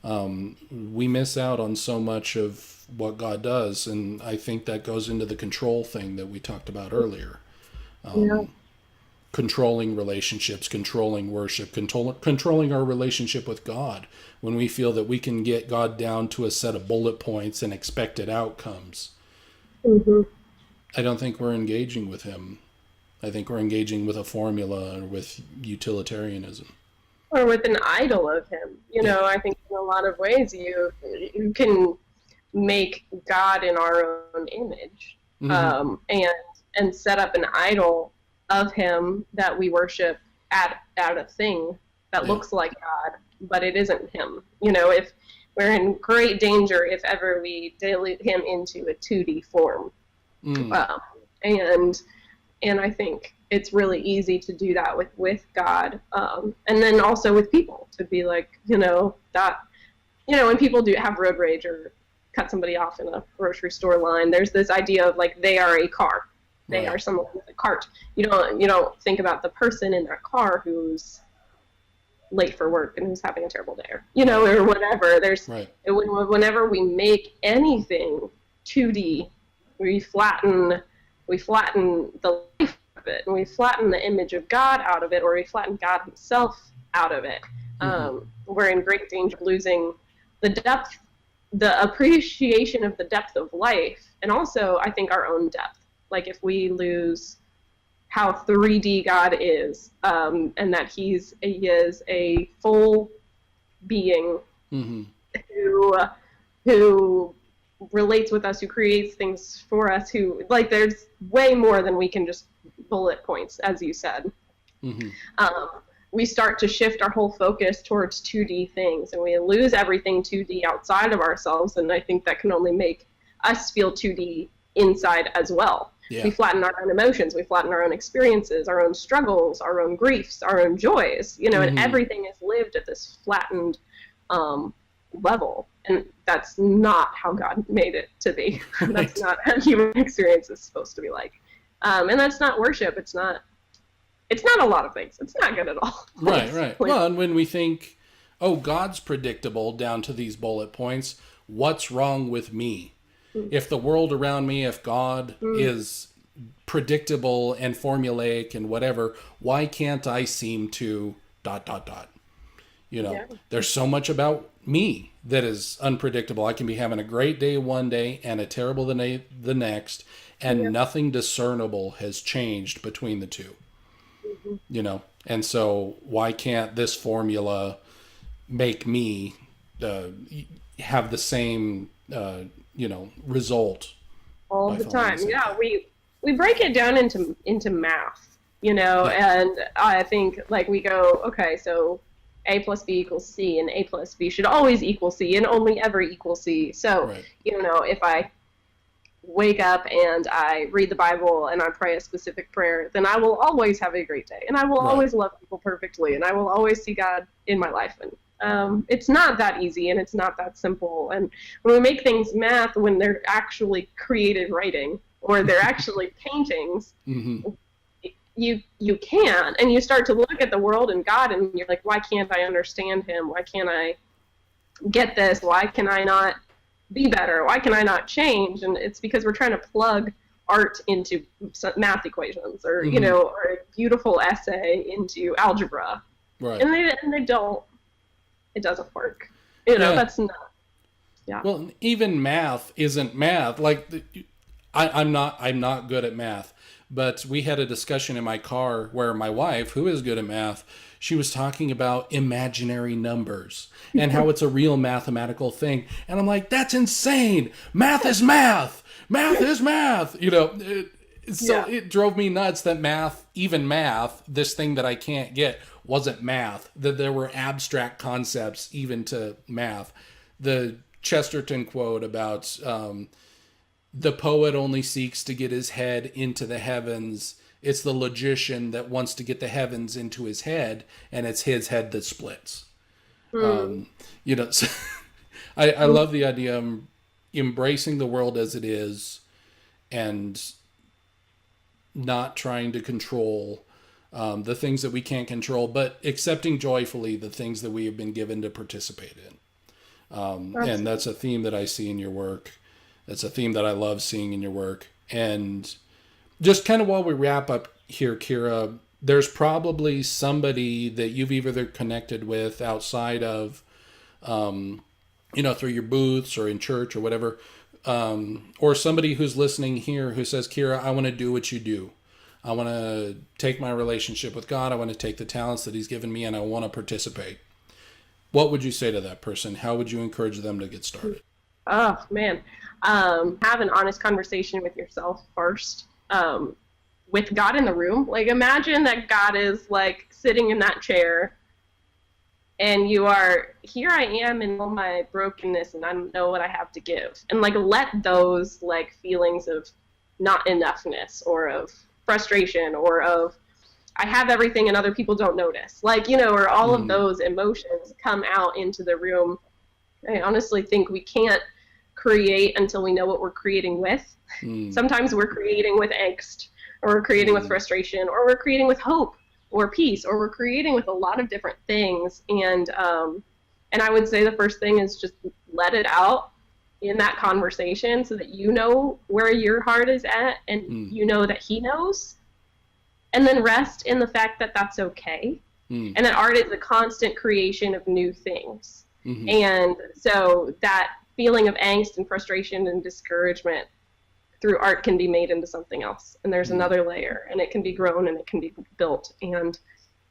we miss out on so much of what God does. And I think that goes into the control thing that we talked about earlier. Controlling relationships, controlling worship, controlling our relationship with God. When we feel that we can get God down to a set of bullet points and expected outcomes, I don't think we're engaging with him. I think we're engaging with a formula or with utilitarianism. Or with an idol of him. I think in a lot of ways you can make God in our own image, and set up an idol of him that we worship at a thing that looks like God, but it isn't him. If we're in great danger if ever we dilute him into a 2D form. And I think it's really easy to do that with God, and then also with people, to be like, when people do have road rage or cut somebody off in a grocery store line, there's this idea of like they are a car, they are someone with a cart. You don't think about the person in that car who's late for work and who's having a terrible day, or whatever. Whenever we make anything 2D, we flatten the life of it, and we flatten the image of God out of it, or we flatten God himself out of it. We're in great danger of losing the depth, the appreciation of the depth of life, and also I think our own depth. Like if we lose how 3D God is, and that he is a full being who relates with us, who creates things for us, who, like, there's way more than we can just bullet points, as you said. We start to shift our whole focus towards 2D things, and we lose everything 2D outside of ourselves, and I think that can only make us feel 2D inside as well. We flatten our own emotions, we flatten our own experiences, our own struggles, our own griefs, our own joys, and everything is lived at this flattened level. And that's not how God made it to be. That's not how human experience is supposed to be like. And that's not worship. It's not a lot of things. It's not good at all. Right. Well, and when we think, oh, God's predictable down to these bullet points, what's wrong with me? If the world around me, if God is predictable and formulaic and whatever, why can't I seem to ... There's so much about me that is unpredictable. I can be having a great day one day and a terrible day the next, and nothing discernible has changed between the two. And so why can't this formula make me have the same result all the time? We break it down into math, and I think, like, we go, okay, so A plus B equals C, and A plus B should always equal C and only ever equal C. So, if I wake up and I read the Bible and I pray a specific prayer, then I will always have a great day. And I will always love people perfectly. And I will always see God in my life. And it's not that easy and it's not that simple. And when we make things math, when they're actually creative writing or they're actually paintings, you can. And you start to look at the world and God and you're like, why can't I understand him? Why can't I get this? Why can I not be better? Why can I not change? And it's because we're trying to plug art into math equations or, you know, or a beautiful essay into algebra. Right. And they don't. It doesn't work. You know, that's not. Yeah. Well, even math isn't math. Like, I'm not good at math. But we had a discussion in my car where my wife, who is good at math, she was talking about imaginary numbers and how it's a real mathematical thing. And I'm like, that's insane. Math is math. Math is math. You know, it drove me nuts that math, even math, this thing that I can't get, wasn't math. That there were abstract concepts even to math. The Chesterton quote about the poet only seeks to get his head into the heavens. It's the logician that wants to get the heavens into his head, and it's his head that splits. You know, so I love the idea of embracing the world as it is and not trying to control the things that we can't control, but accepting joyfully the things that we have been given to participate in. And that's a theme that I see in your work. That's a theme that I love seeing in your work. And just kind of while we wrap up here, Kyra, there's probably somebody that you've either connected with outside of, you know, through your booths or in church or whatever, or somebody who's listening here who says, Kyra, I want to do what you do. I want to take my relationship with God. I want to take the talents that he's given me and I want to participate. What would you say to that person? How would you encourage them to get started? Oh, man. Have an honest conversation with yourself first, with God in the room. Like, imagine that God is, like, sitting in that chair, and you are, here I am in all my brokenness, and I don't know what I have to give. And, like, let those, like, feelings of not enoughness, or of frustration, or of, I have everything and other people don't notice. Like, you know, or all of those emotions come out into the room. I honestly think we can't create until we know what we're creating with. Sometimes we're creating with angst, or we're creating with frustration, or we're creating with hope or peace, or we're creating with a lot of different things. And I would say the first thing is just let it out in that conversation so that you know where your heart is at and you know that he knows. And then rest in the fact that that's okay. And that art is a constant creation of new things. And so that feeling of angst and frustration and discouragement through art can be made into something else. And there's another layer, and it can be grown and it can be built. And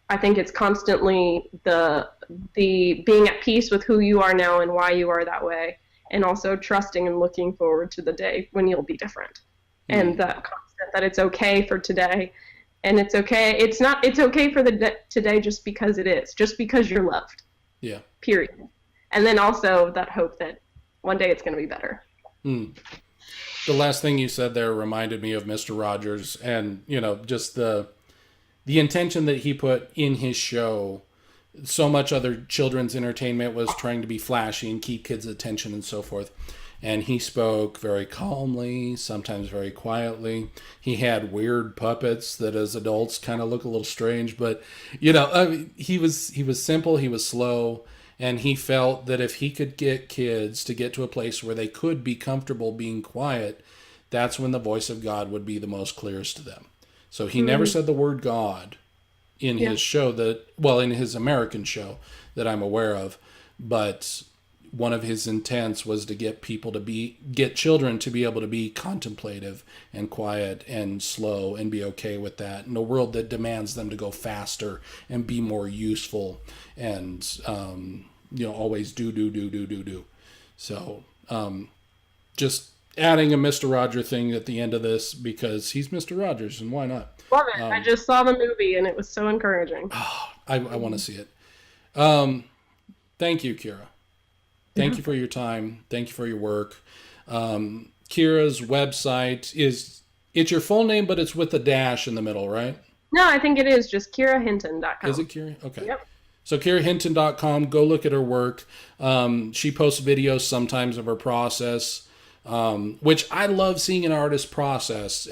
I think it's constantly the being at peace with who you are now and why you are that way, and also trusting and looking forward to the day when you'll be different. And that constant that it's okay for today, and it's okay. It's okay for today just because it is, just because you're loved. Yeah. Period. And then also that hope that one day it's going to be better. The last thing you said there reminded me of Mr. Rogers, and, you know, just the intention that he put in his show. So much other children's entertainment was trying to be flashy and keep kids' attention and so forth. And he spoke very calmly, sometimes very quietly. He had weird puppets that as adults kind of look a little strange, but, you know, I mean, he was simple, he was slow. And he felt that if he could get kids to get to a place where they could be comfortable being quiet, that's when the voice of God would be the most clearest to them. So he never said the word God in his show in his American show that I'm aware of. But one of his intents was to get children to be able to be contemplative and quiet and slow and be okay with that in a world that demands them to go faster and be more useful and, you know, always do. So, just adding a Mr. Roger thing at the end of this because he's Mr. Rogers and why not? Love it. I just saw the movie and it was so encouraging. I want to see it. Thank you, Kyra. Thank you for your time. Thank you for your work. Kyra's website is, it's your full name, but it's with a dash in the middle, right? No, I think it is just KyraHinton.com. Is it Kyra? Okay. Yep. So KyraHinton.com, go look at her work. She posts videos sometimes of her process, which I love seeing an artist process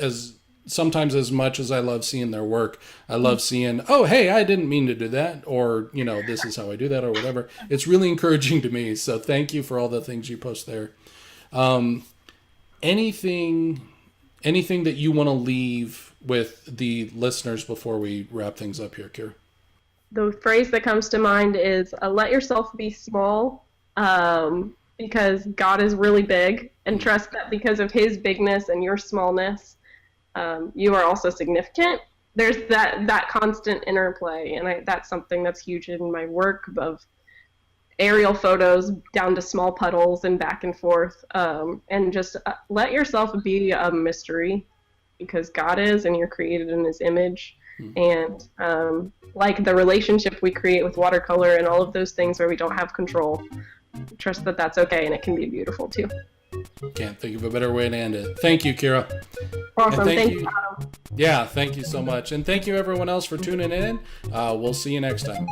sometimes as much as I love seeing their work. I love seeing, oh, hey, I didn't mean to do that, or, this is how I do that, or whatever. It's really encouraging to me. So thank you for all the things you post there. Anything that you want to leave with the listeners before we wrap things up here, Kyra? The phrase that comes to mind is let yourself be small, because God is really big, and trust that because of his bigness and your smallness, you are also significant. There's that constant interplay, and that's something that's huge in my work, of aerial photos down to small puddles and back and forth, and just let yourself be a mystery, because God is, and you're created in his image. And like the relationship we create with watercolor and all of those things where we don't have control, trust that that's okay, and it can be beautiful too. Can't think of a better way to end it. Thank you, Kyra. Awesome. Thank you, Adam. Yeah, thank you so much. And thank you everyone else for tuning in. We'll see you next time.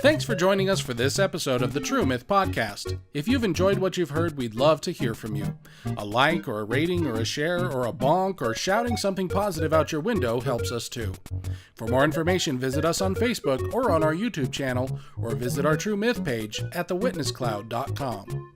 Thanks for joining us for this episode of the True Myth Podcast. If you've enjoyed what you've heard, we'd love to hear from you. A like or a rating or a share or a bonk or shouting something positive out your window helps us too. For more information, visit us on Facebook or on our YouTube channel, or visit our True Myth page at thewitnesscloud.com.